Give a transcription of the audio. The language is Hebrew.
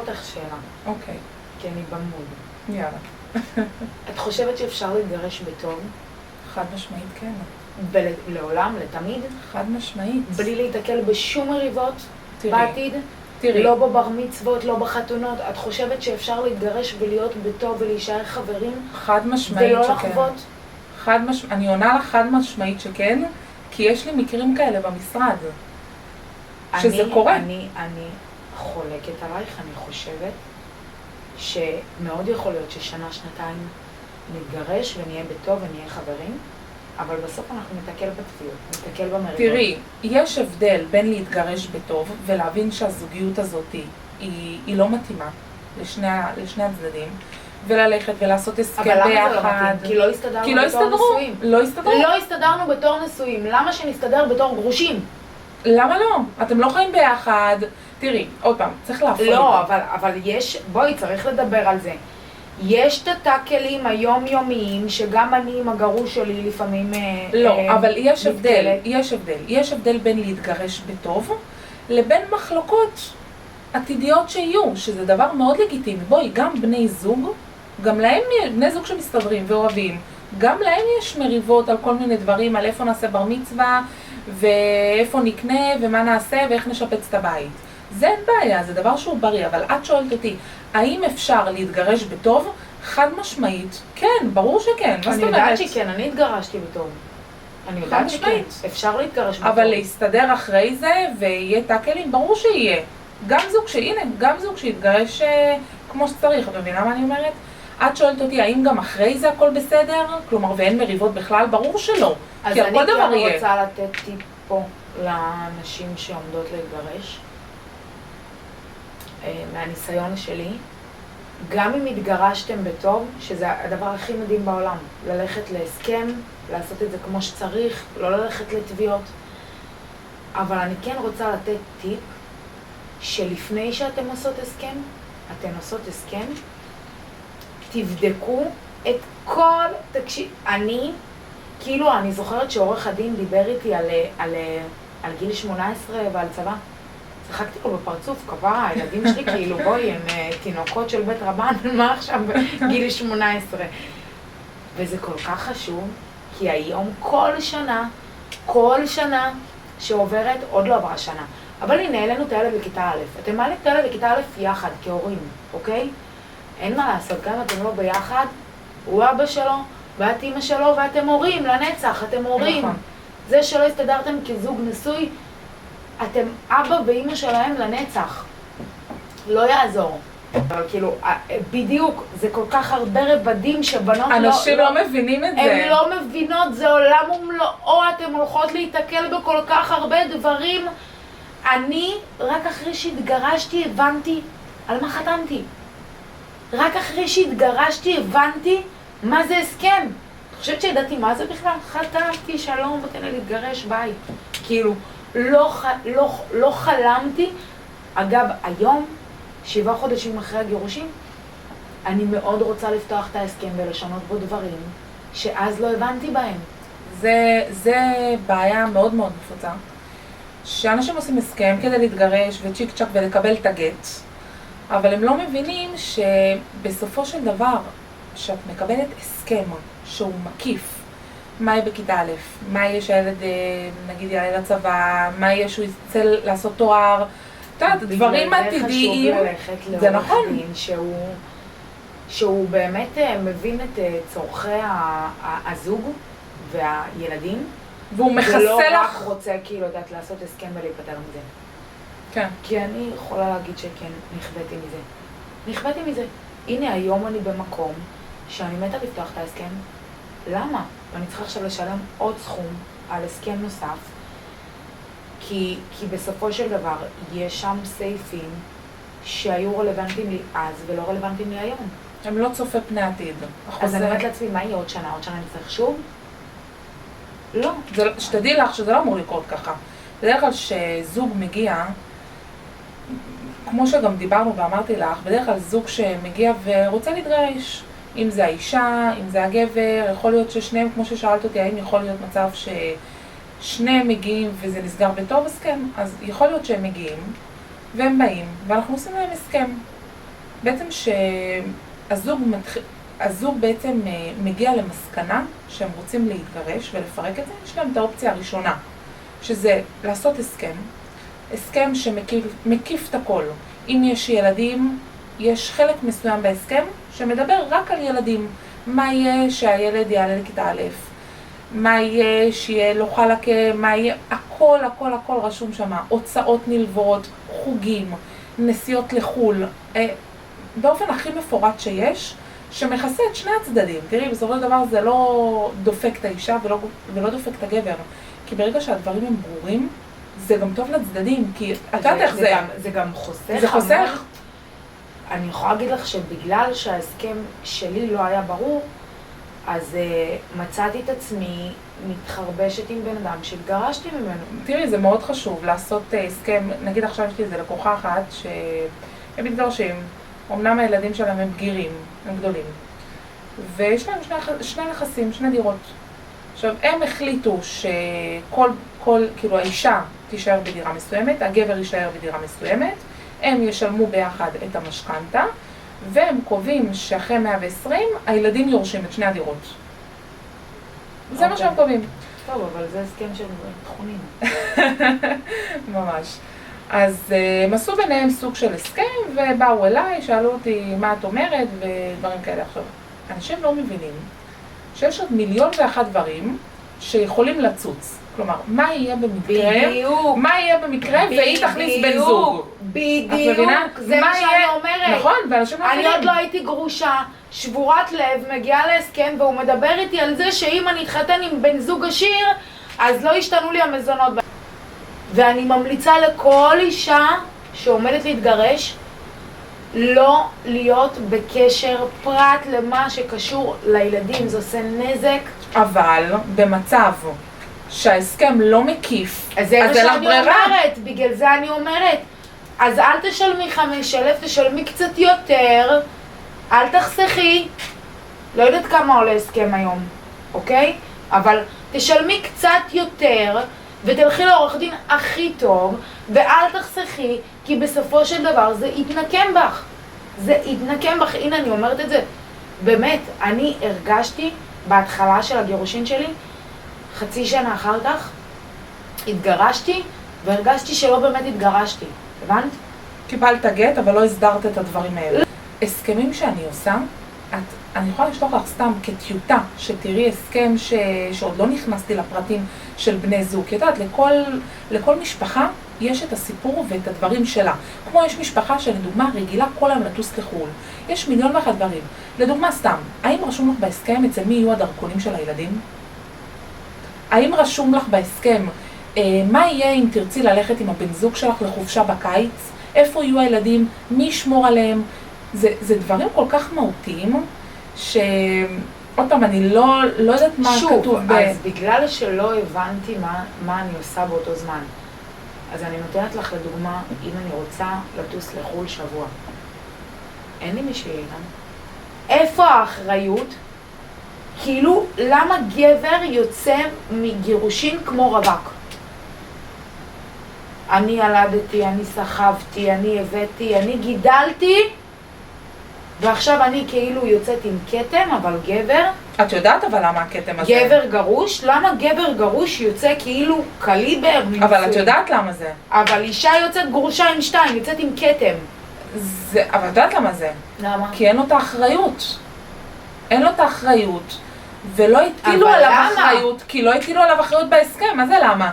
אותך שאלה. אוקיי. כי אני במוד. יאללה. את חושבת שאפשר להתגרש בטוב? חד משמעית כן. ולעולם, לתמיד? חד משמעית. בלי להתקל בשום מריבות בעתיד? תראי. לא בבר מצוות, לא בחתונות. את חושבת שאפשר להתגרש ולהיות בטוב ולהישאר חברים? חד משמעית ולא שכן. לחוות? אני עונה לך חד משמעית שכן, כי יש לי מקרים כאלה במשרד. שזה קורה. אני חולקת עלייך, אני חושבת שמאוד יכול להיות ששנה, שנתיים נתגרש ונהיה בטוב ונהיה חברים, אבל בסוף אנחנו נתקל בתביעות, נתקל במריבות. תראי, יש הבדל בין להתגרש בטוב ולהבין שהזוגיות הזאת היא לא מתאימה לשני הצדדים, וללכת ולעשות הסכם ביחד. אבל למה זה לא מתאים? כי לא הסתדרנו בתור נשואים. לא הסתדרנו בתור נשואים. למה שנסתדר בתור גרושים? למה לא? אתם לא חיים ביחד. תראי, עוד פעם, צריך להפריד. לא, אבל יש, בואי, צריך לדבר על זה. יש את הטאקלים היומיומיים שגם אני עם הגרוש שלי לפעמים לא, אבל יש הבדל בין להתגרש בטוב לבין מחלוקות עתידיות שיהיו, שזה דבר מאוד לגיטימי. בואי, גם בני זוג, גם להם, בני זוג שמסתדרים ואוהבים, גם להם יש מריבות על כל מיני דברים, על איפה נעשה בר מצווה, ואיפה נקנה, ומה נעשה, ואיך נשפץ את הבית. זה אין בעיה, זה דבר שהוא בריא, אבל את שואלת אותי, האם אפשר להתגרש בטוב? חד משמעית, כן, ברור שכן. אני יודעת שכן, אני התגרשתי בטוב. אני יודעת שכן, אפשר להתגרש בטוב. אבל להסתדר אחרי זה, ויהיה טאקלים, ברור שיהיה. גם זוג שהתגרש כמו שצריך, את מבינה מה אני אומרת? את שואלת אותי, האם גם אחרי זה הכל בסדר? כלומר, ואין מריבות בכלל? ברור שלא. אז אני גם רוצה לתת טיפ פה לאנשים שעומדות להתגרש. מהניסיון שלי, גם אם התגרשתם בטוב, שזה הדבר הכי מדהים בעולם, ללכת להסכם, לעשות את זה כמו שצריך, לא ללכת לתביעות. אבל אני כן רוצה לתת טיפ, שלפני שאתם עושות הסכם, תבדקו את כל, אני זוכרת שעורך הדין דיבר איתי על גיל 18 ועל צבא. צחקתי לו בפרצוף, כפרה, הילדים שלי כאילו בואי, הם תינוקות של בית רבן, מה עכשיו בגיל 18? וזה כל כך חשוב, כי היום כל שנה שעוברת, עוד לא עברה שנה. אבל הנה, העלינו את הילד לכיתה א', אתם מעלים את הילד לכיתה א' יחד, כהורים, אוקיי? אין מה לעשות, גם אתם לא ביחד, הוא אבא שלו, ואת אמא שלו, ואתם הורים לנצח, אתם הורים. נכון. זה שלא הסתדרתם כזוג נשוי, אתם אבא ואמא שלהם לנצח. לא יעזור. אבל כאילו, בדיוק, זה כל כך הרבה רבדים שבנות אנשים לא מבינים את זה. הן לא מבינות, זה עולם ומלואו, אתם הולכות להתקל בכל כך הרבה דברים. אני, רק אחרי שהתגרשתי, הבנתי על מה חתמתי. רק אחרי שהתגרשתי, הבנתי מה זה הסכם. אני חושבת שידעתי מה זה בכלל? חתמתי, שלום, ותן לי להתגרש, ביי. כאילו, לא חלמתי. אגב, היום, 7 חודשים אחרי הגירושים, אני מאוד רוצה לפתוח את ההסכם ולשנות בו דברים שאז לא הבנתי בהם. זה בעיה מאוד מאוד נפוצה. שאנשים עושים הסכם כדי להתגרש וצ'יק צ'ק ולקבל את הגט, אבל הם לא מבינים שבסופו של דבר, שאת מקבלת הסכם שהוא מקיף, מה יהיה בכיתה א', מה יהיה שהילד, נגיד, יעלה לצבא, מה יהיה שהוא יצא לעשות תואר, דברים עתידיים. בגלל זה חשוב ללכת לעורך דין שהוא באמת מבין את צורכי הזוג והילדים, והוא מכסה ולא לך. רק רוצה כאילו לדעת לעשות הסכם ולהיפטר מזה. כן. כי אני יכולה להגיד שכן, נכוויתי מזה. הנה היום אני במקום שאני מתה לפתוח את ההסכם. למה? ואני צריכה עכשיו לשלם עוד סכום על הסכם נוסף, כי בסופו של דבר יש שם סעיפים שהיו רלוונטיים לי אז ולא רלוונטיים לי היום. הם לא צופה פני עתיד. אז אני אומרת לעצמי, מה יהיה עוד שנה? עוד שנה אני צריך שוב? לא. שתדעי לך שזה לא אמור לקרות ככה. בדרך כלל שזוג מגיע, כמו שגם דיברנו ואמרתי לך, בדרך כלל זוג שמגיע ורוצה להתגרש, אם זה האישה, אם זה הגבר, יכול להיות ששניהם, כמו ששאלת אותי, האם יכול להיות מצב ששניהם מגיעים וזה נסגר בטוב הסכם, אז יכול להיות שהם מגיעים והם באים ואנחנו עושים להם הסכם. בעצם הזוג בעצם מגיע למסקנה שהם רוצים להתגרש ולפרק את זה. יש להם את האופציה הראשונה, שזה לעשות הסכם שמקיף את הכל. אם יש ילדים, יש חלק מסוים בהסכם שמדבר רק על ילדים. מה יהיה שהילד יעלה לכיתה א', מה יהיה שיהיה לו חלקה, מה יהיה, הכל רשום שם, הוצאות נלוות, חוגים, נסיעות לחול, באופן הכי מפורט שיש, שמכסה את שני הצדדים. תראי, בסופו של דבר זה לא דופק את האישה ולא דופק את הגבר, כי ברגע שהדברים הם ברורים, זה גם טוב לצדדים, כי את יודעת איך זה. זה גם חוסך. זה חוסך. אני יכולה להגיד לך שבגלל שההסכם שלי לא היה ברור, אז מצאתי את עצמי מתחרבשת עם בן אדם שהתגרשתי ממנו. תראי, זה מאוד חשוב לעשות הסכם. נגיד עכשיו יש לי איזה לקוחה אחת שהם מתגרשים, אמנם הילדים שלהם הם בגירים, הם גדולים, ויש להם שני נכסים, שני דירות. עכשיו, הם החליטו כאילו האישה תישאר בדירה מסוימת, הגבר יישאר בדירה מסוימת, הם ישלמו ביחד את המשכנתה, והם קובעים שאחרי 120 הילדים יורשים את שני הדירות. זה מה שהם קובעים. טוב, אבל זה הסכם של תכונים. ממש. אז הם עשו ביניהם סוג של הסכם, ובאו אליי, שאלו אותי מה את אומרת, ודברים כאלה. עכשיו, אנשים לא מבינים שיש עוד 1,000,001 דברים שיכולים לצוץ. כלומר, מה יהיה במקרה? בדיוק. מה יהיה במקרה והיא תכניס בן זוג? בדיוק. זה מה שאני אומרת. נכון, ואנשים לא מבינים. אני עוד לא הייתי גרושה, שבורת לב, מגיעה להסכם, והוא מדבר איתי על זה שאם אני אתחתן עם בן זוג עשיר, אז לא ישתנו לי המזונות. ואני ממליצה לכל אישה שעומדת להתגרש, לא להיות בקשר פרט למה שקשור לילדים. זה עושה נזק. אבל במצב שההסכם לא מקיף, אז זה מה שאני אומרת, בגלל זה אני אומרת. אז אל תשלמי 5,000, תשלמי קצת יותר, אל תחסכי. לא יודעת כמה עולה הסכם היום, אוקיי? אבל תשלמי קצת יותר, ותלכי לעורך דין הכי טוב, ואל תחסכי, כי בסופו של דבר זה יתנקם בך. זה יתנקם בך. הנה, אני אומרת את זה. באמת, אני הרגשתי בהתחלה של הגירושין שלי, חצי שנה אחר כך, התגרשתי, והרגשתי שלא באמת התגרשתי. הבנת? קיבלת גט, אבל לא הסדרת את הדברים האלה. הסכמים שאני עושה, אני יכולה לשלוח לך סתם כטיוטה, שתראי הסכם שעוד לא נכנסתי לפרטים של בני זוג. יודעת, לכל משפחה יש את הסיפור ואת הדברים שלה. כמו יש משפחה שלדוגמה רגילה כל היום לטוס לחו"ל. יש 1,000,001 דברים. לדוגמה סתם, האם רשום לך בהסכם אצל מי יהיו הדרכונים של הילדים? האם רשום לך בהסכם מה יהיה אם תרצי ללכת עם הבן זוג שלך לחופשה בקיץ? איפה יהיו הילדים? מי ישמור עליהם? זה דברים כל כך מהותיים, עוד פעם, אני לא יודעת מה כתוב שוב, אז בגלל שלא הבנתי מה אני עושה באותו זמן, אז אני נותנת לך לדוגמה, אם אני רוצה לטוס לחול שבוע, אין לי מי שיהיה גם. איפה האחריות? כאילו, למה גבר יוצא מגירושין כמו רווק? אני ילדתי, אני סחבתי, אני הבאתי, אני גידלתי, ועכשיו אני כאילו יוצאת עם כתם, אבל גבר... את יודעת אבל למה הכתם הזה? גבר גרוש? למה גבר גרוש יוצא כאילו קליבר? אבל את יודעת למה זה? אבל אישה יוצאת גרושה עם 2, יוצאת עם כתם. אבל את יודעת למה זה? למה? כי אין לו את האחריות. אין לו את האחריות, ולא הטילו עליו אחריות, כי לא הטילו עליו אחריות בהסכם. מה זה למה?